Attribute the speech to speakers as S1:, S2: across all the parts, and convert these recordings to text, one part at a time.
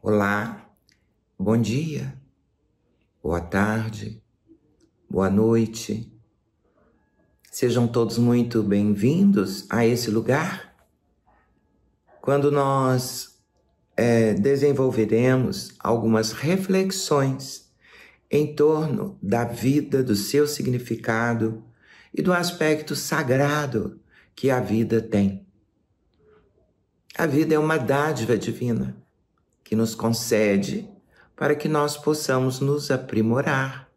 S1: Olá, bom dia, boa tarde, boa noite. Sejam todos muito bem-vindos a esse lugar, quando nós desenvolveremos algumas reflexões em torno da vida, do seu significado e do aspecto sagrado que a vida tem. A vida é uma dádiva divina que nos concede para que nós possamos nos aprimorar,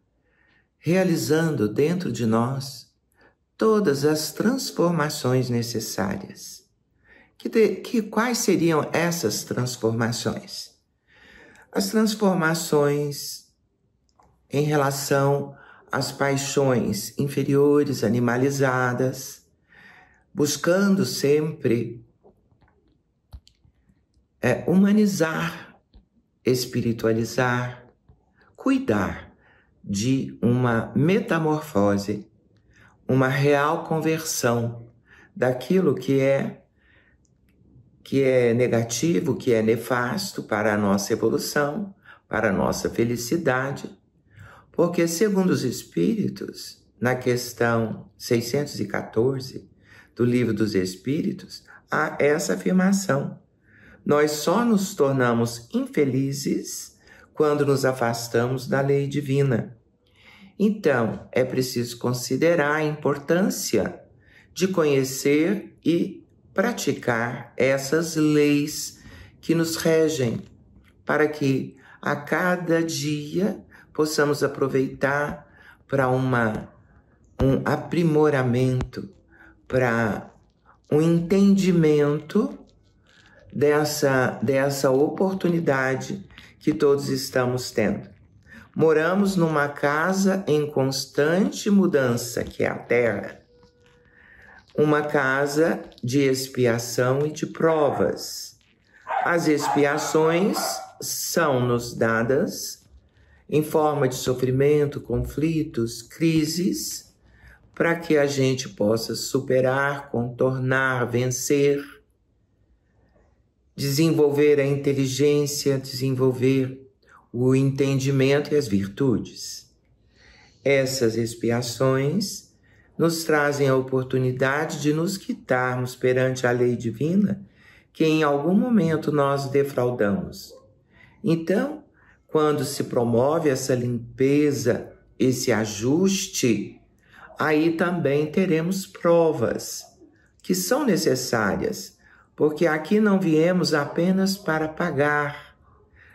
S1: realizando dentro de nós todas as transformações necessárias. Quais seriam essas transformações? As transformações em relação às paixões inferiores, animalizadas, buscando sempre humanizar, espiritualizar, cuidar de uma metamorfose, uma real conversão daquilo que é negativo, que é nefasto para a nossa evolução, para a nossa felicidade. Porque, segundo os Espíritos, na questão 614 do Livro dos Espíritos, há essa afirmação: nós só nos tornamos infelizes quando nos afastamos da lei divina. Então, é preciso considerar a importância de conhecer e praticar essas leis que nos regem, para que a cada dia possamos aproveitar para um aprimoramento, para um entendimento dessa oportunidade que todos estamos tendo. Moramos numa casa em constante mudança, que é a Terra. Uma casa de expiação e de provas. As expiações são-nos dadas em forma de sofrimento, conflitos, crises, para que a gente possa superar, contornar, vencer, desenvolver a inteligência, desenvolver o entendimento e as virtudes. Essas expiações nos trazem a oportunidade de nos quitarmos perante a lei divina que em algum momento nós defraudamos. Então, quando se promove essa limpeza, esse ajuste, aí também teremos provas que são necessárias, porque aqui não viemos apenas para pagar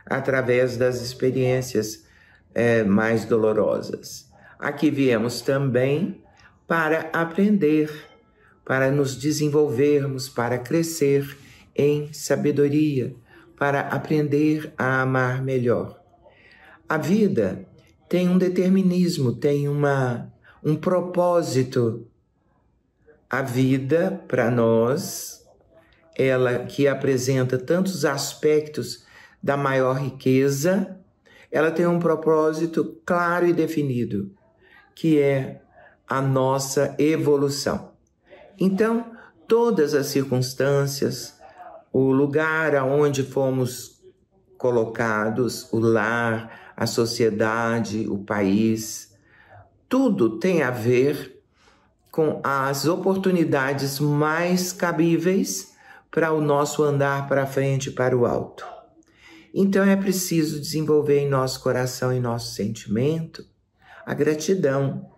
S1: através das experiências mais dolorosas. Aqui viemos também para aprender, para nos desenvolvermos, para crescer em sabedoria, para aprender a amar melhor. A vida tem um determinismo, tem um propósito. A vida, para nós, ela que apresenta tantos aspectos da maior riqueza, ela tem um propósito claro e definido, que é a nossa evolução. Então, todas as circunstâncias, o lugar aonde fomos colocados, o lar, a sociedade, o país, tudo tem a ver com as oportunidades mais cabíveis para o nosso andar para frente, para o alto. Então é preciso desenvolver em nosso coração e nosso sentimento a gratidão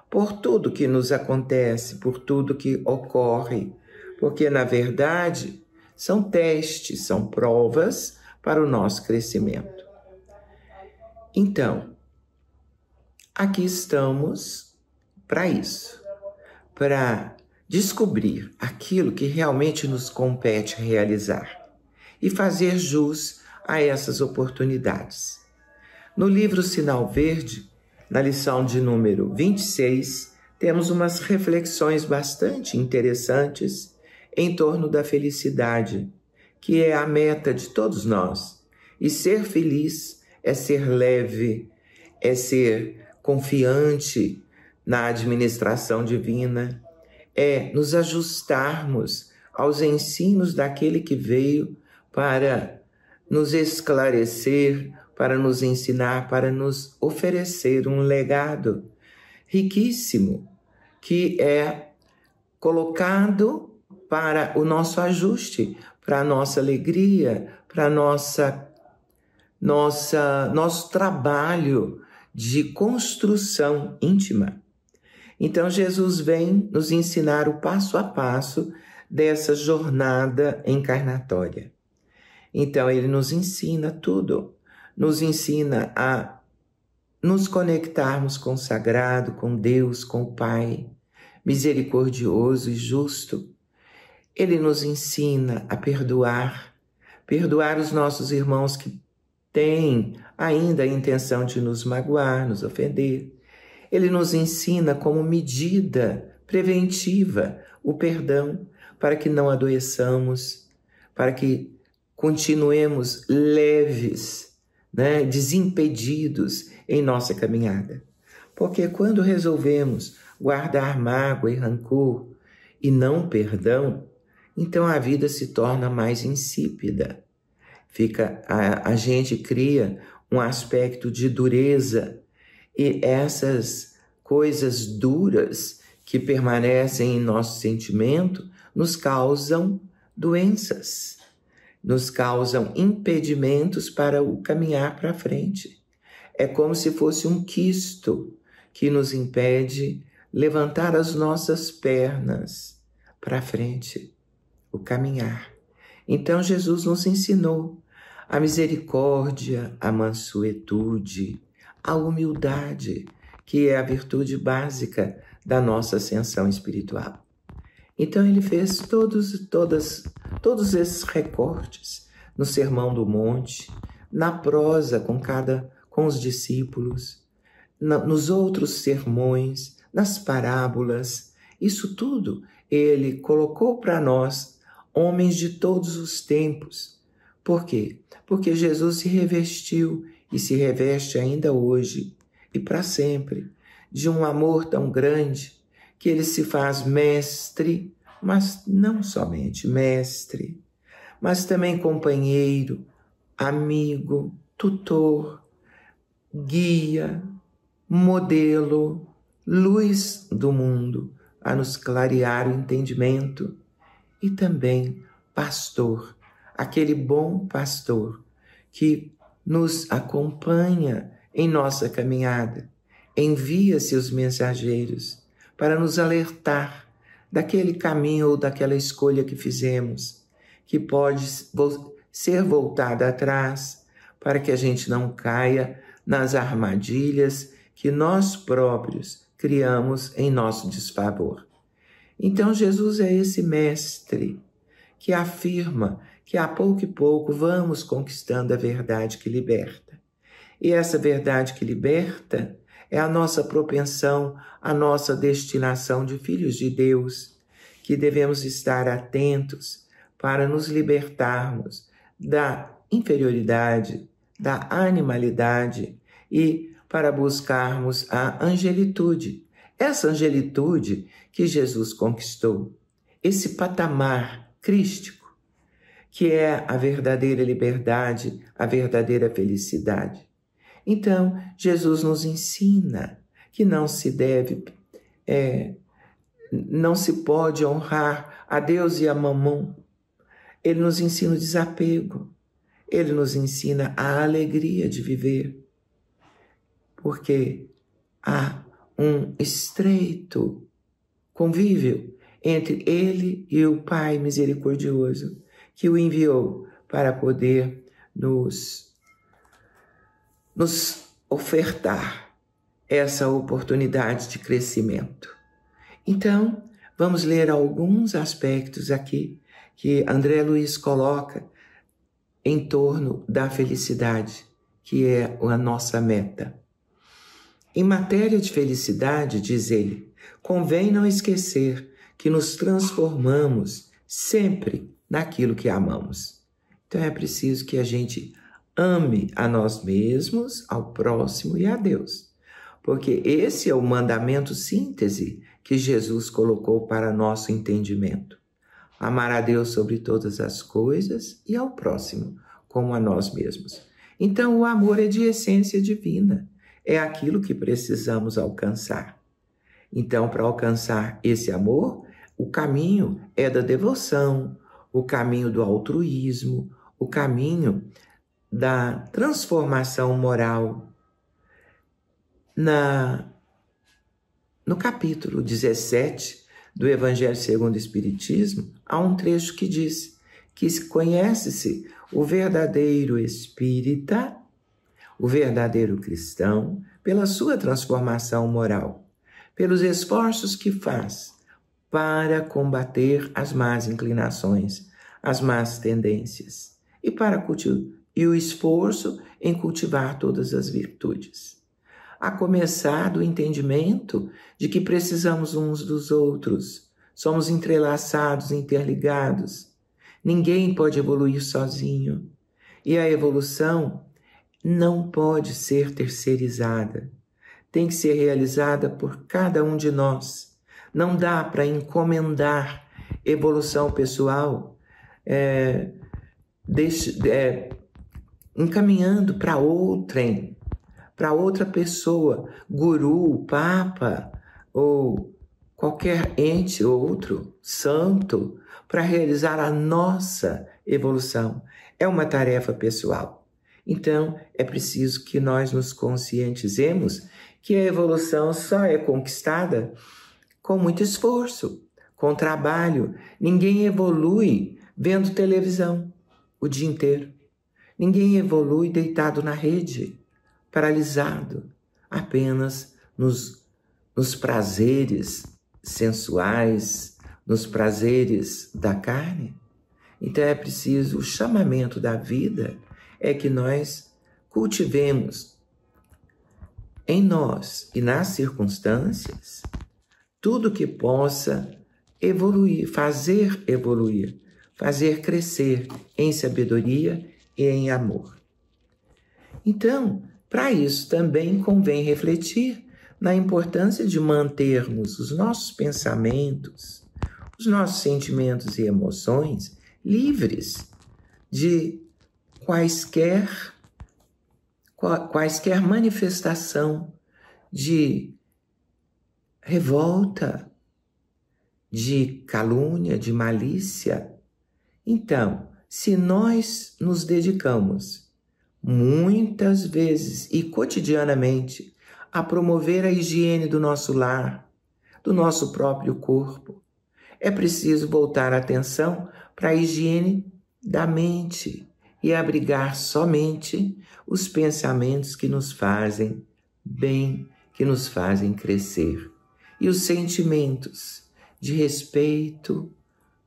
S1: por tudo que nos acontece, por tudo que ocorre, porque na verdade são testes, são provas para o nosso crescimento. Então, aqui estamos para isso, para descobrir aquilo que realmente nos compete realizar e fazer jus a essas oportunidades. No livro Sinal Verde, na lição de número 26, temos umas reflexões bastante interessantes em torno da felicidade, que é a meta de todos nós. E ser feliz é ser leve, é ser confiante na administração divina, é nos ajustarmos aos ensinos daquele que veio para nos esclarecer, para nos ensinar, para nos oferecer um legado riquíssimo que é colocado para o nosso ajuste, para a nossa alegria, para nosso trabalho de construção íntima. Então, Jesus vem nos ensinar o passo a passo dessa jornada encarnatória. Então, ele nos ensina tudo, nos ensina a nos conectarmos com o sagrado, com Deus, com o Pai, misericordioso e justo. Ele nos ensina a perdoar os nossos irmãos que têm ainda a intenção de nos magoar, nos ofender. Ele nos ensina como medida preventiva o perdão, para que não adoeçamos, para que continuemos leves, desimpedidos em nossa caminhada. Porque quando resolvemos guardar mágoa e rancor e não perdão, então a vida se torna mais insípida. A gente cria um aspecto de dureza, e essas coisas duras que permanecem em nosso sentimento nos causam doenças, nos causam impedimentos para o caminhar para frente. É como se fosse um quisto que nos impede levantar as nossas pernas para frente, o caminhar. Então Jesus nos ensinou a misericórdia, a mansuetude, a humildade, que é a virtude básica da nossa ascensão espiritual. Então ele fez todos esses recortes no Sermão do Monte, na prosa com os discípulos, nos outros sermões, nas parábolas. Isso tudo ele colocou para nós, homens de todos os tempos. Por quê? Porque Jesus se revestiu e se reveste ainda hoje e para sempre de um amor tão grande que ele se faz mestre, mas não somente mestre, mas também companheiro, amigo, tutor, guia, modelo, luz do mundo, a nos clarear o entendimento, e também pastor, aquele bom pastor que nos acompanha em nossa caminhada, envia seus mensageiros para nos alertar daquele caminho ou daquela escolha que fizemos, que pode ser voltada atrás, para que a gente não caia nas armadilhas que nós próprios criamos em nosso desfavor. Então Jesus é esse mestre que afirma que a pouco e pouco vamos conquistando a verdade que liberta. E essa verdade que liberta é a nossa propensão, a nossa destinação de filhos de Deus, que devemos estar atentos para nos libertarmos da inferioridade, da animalidade e para buscarmos a angelitude. Essa angelitude que Jesus conquistou, esse patamar crístico, que é a verdadeira liberdade, a verdadeira felicidade. Então, Jesus nos ensina que não se pode honrar a Deus e a Mamon. Ele nos ensina o desapego. Ele nos ensina a alegria de viver. Porque há um estreito convívio entre ele e o Pai misericordioso, que o enviou para poder nos ofertar essa oportunidade de crescimento. Então, vamos ler alguns aspectos aqui que André Luiz coloca em torno da felicidade, que é a nossa meta. Em matéria de felicidade, diz ele, convém não esquecer que nos transformamos sempre naquilo que amamos. Então é preciso que a gente ame a nós mesmos, ao próximo e a Deus. Porque esse é o mandamento síntese que Jesus colocou para nosso entendimento. Amar a Deus sobre todas as coisas e ao próximo, como a nós mesmos. Então, o amor é de essência divina, é aquilo que precisamos alcançar. Então, para alcançar esse amor, o caminho é da devoção, o caminho do altruísmo, o caminho da transformação moral. No capítulo 17 do Evangelho segundo o Espiritismo, há um trecho que diz que conhece-se o verdadeiro espírita, o verdadeiro cristão, pela sua transformação moral, pelos esforços que faz para combater as más inclinações, as más tendências, e o esforço em cultivar todas as virtudes. A começar do entendimento de que precisamos uns dos outros, somos entrelaçados, interligados. Ninguém pode evoluir sozinho. E a evolução não pode ser terceirizada. Tem que ser realizada por cada um de nós. Não dá para encomendar evolução pessoal encaminhando para outra pessoa, guru, papa ou qualquer ente outro, santo, para realizar a nossa evolução. É uma tarefa pessoal. Então, é preciso que nós nos conscientizemos que a evolução só é conquistada com muito esforço, com trabalho. Ninguém evolui vendo televisão o dia inteiro. Ninguém evolui deitado na rede, paralisado, apenas nos prazeres sensuais, nos prazeres da carne. Então é preciso, o chamamento da vida é que nós cultivemos em nós e nas circunstâncias tudo que possa evoluir, fazer crescer em sabedoria e em amor. Então, para isso também convém refletir na importância de mantermos os nossos pensamentos, os nossos sentimentos e emoções livres de quaisquer manifestação de revolta, de calúnia, de malícia. Então, se nós nos dedicamos muitas vezes e cotidianamente a promover a higiene do nosso lar, do nosso próprio corpo, é preciso voltar a atenção para a higiene da mente e abrigar somente os pensamentos que nos fazem bem, que nos fazem crescer. E os sentimentos de respeito,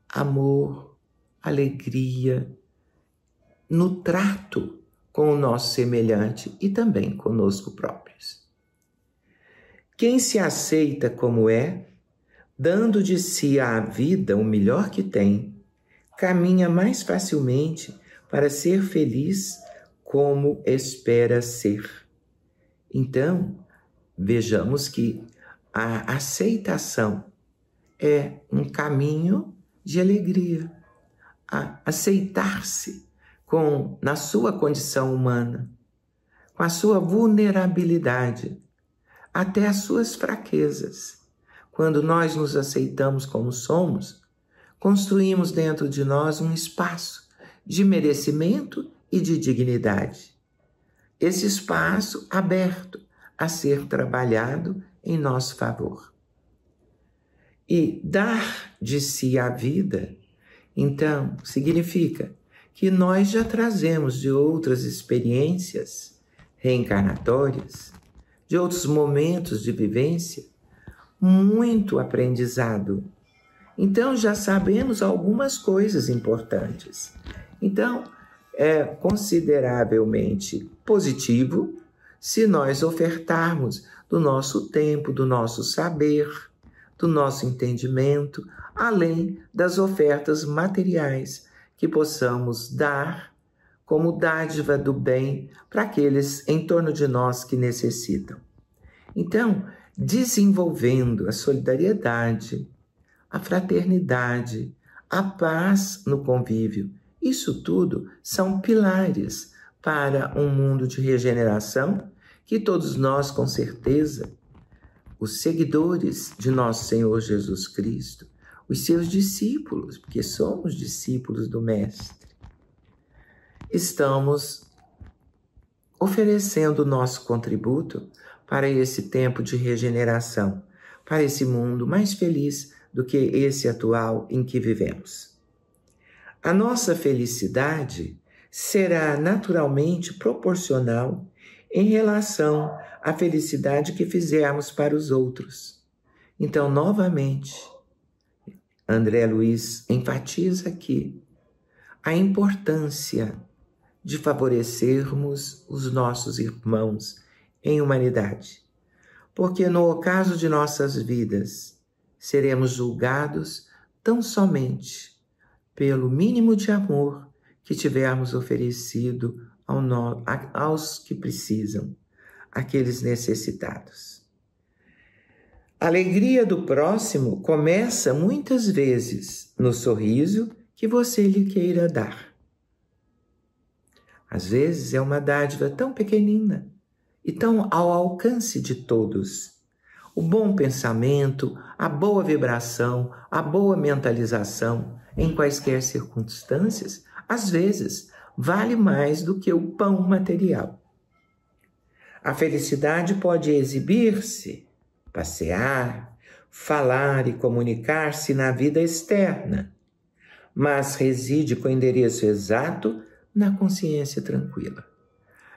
S1: amor, alegria, no trato com o nosso semelhante e também conosco próprios. Quem se aceita como é, dando de si à vida o melhor que tem, caminha mais facilmente para ser feliz como espera ser. Então, vejamos que a aceitação é um caminho de alegria. Aceitar-se na sua condição humana, com a sua vulnerabilidade, até as suas fraquezas. Quando nós nos aceitamos como somos, construímos dentro de nós um espaço de merecimento e de dignidade. Esse espaço aberto a ser trabalhado em nosso favor. E dar de si à vida, então, significa que nós já trazemos de outras experiências reencarnatórias, de outros momentos de vivência, muito aprendizado. Então, já sabemos algumas coisas importantes. Então, é consideravelmente positivo se nós ofertarmos do nosso tempo, do nosso saber, do nosso entendimento, além das ofertas materiais que possamos dar como dádiva do bem para aqueles em torno de nós que necessitam. Então, desenvolvendo a solidariedade, a fraternidade, a paz no convívio Isso tudo são pilares para um mundo de regeneração que todos nós, com certeza, os seguidores de nosso Senhor Jesus Cristo, os seus discípulos, porque somos discípulos do Mestre, estamos oferecendo o nosso contributo para esse tempo de regeneração, para esse mundo mais feliz do que esse atual em que vivemos. A nossa felicidade será naturalmente proporcional em relação à felicidade que fizermos para os outros. Então, novamente, André Luiz enfatiza aqui a importância de favorecermos os nossos irmãos em humanidade, porque no ocaso de nossas vidas seremos julgados tão somente pelo mínimo de amor que tivermos oferecido aos que precisam, àqueles necessitados. A alegria do próximo começa muitas vezes no sorriso que você lhe queira dar. Às vezes é uma dádiva tão pequenina e tão ao alcance de todos. O bom pensamento, a boa vibração, a boa mentalização, em quaisquer circunstâncias, às vezes vale mais do que o pão material. A felicidade pode exibir-se, passear, falar e comunicar-se na vida externa, mas reside com endereço exato na consciência tranquila.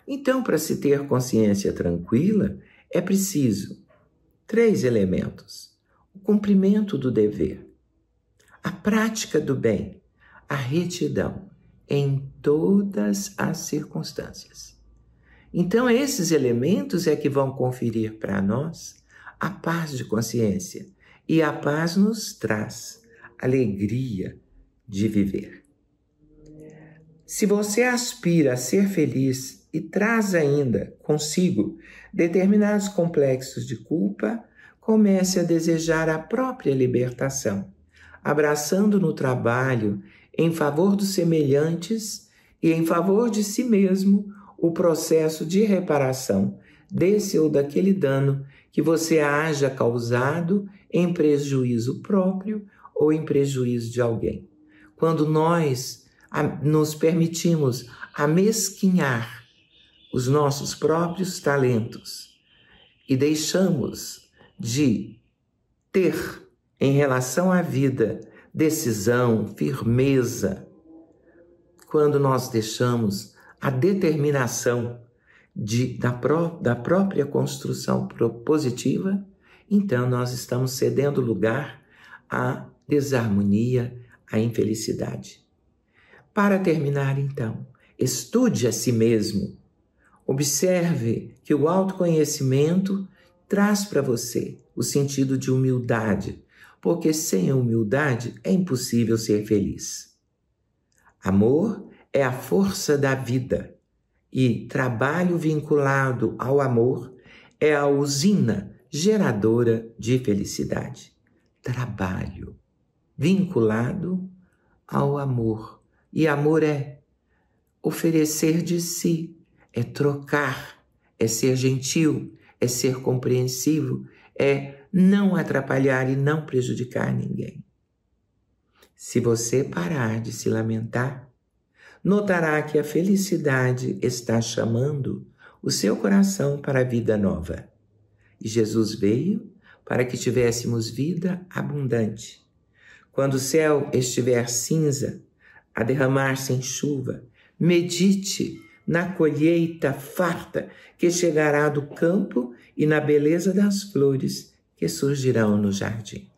S1: Então, para se ter consciência tranquila, é preciso 3 elementos: o cumprimento do dever, a prática do bem, a retidão em todas as circunstâncias. Então, esses elementos é que vão conferir para nós a paz de consciência, e a paz nos traz alegria de viver. Se você aspira a ser feliz e traz ainda consigo determinados complexos de culpa, comece a desejar a própria libertação, abraçando no trabalho em favor dos semelhantes e em favor de si mesmo o processo de reparação desse ou daquele dano que você haja causado em prejuízo próprio ou em prejuízo de alguém. Quando nós nos permitimos amesquinhar os nossos próprios talentos e deixamos de ter em relação à vida decisão, firmeza, quando nós deixamos a determinação da própria construção positiva, então nós estamos cedendo lugar à desarmonia, à infelicidade. Para terminar, então, estude a si mesmo. Observe que o autoconhecimento traz para você o sentido de humildade, porque sem a humildade é impossível ser feliz. Amor é a força da vida e trabalho vinculado ao amor é a usina geradora de felicidade. Trabalho vinculado ao amor. E amor é oferecer de si, é trocar, é ser gentil, é ser compreensivo, é não atrapalhar e não prejudicar ninguém. Se você parar de se lamentar, notará que a felicidade está chamando o seu coração para a vida nova. E Jesus veio para que tivéssemos vida abundante. Quando o céu estiver cinza, a derramar-se em chuva, medite na colheita farta que chegará do campo e na beleza das flores que surgirão no jardim.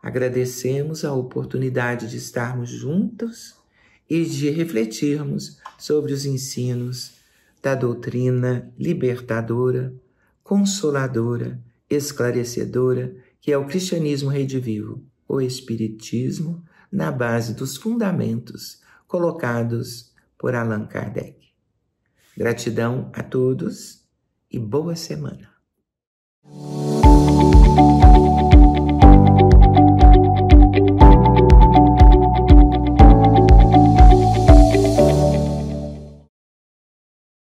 S1: Agradecemos a oportunidade de estarmos juntos e de refletirmos sobre os ensinos da doutrina libertadora, consoladora, esclarecedora, que é o cristianismo redivivo, o espiritismo, na base dos fundamentos colocados por Allan Kardec. Gratidão a todos e boa semana.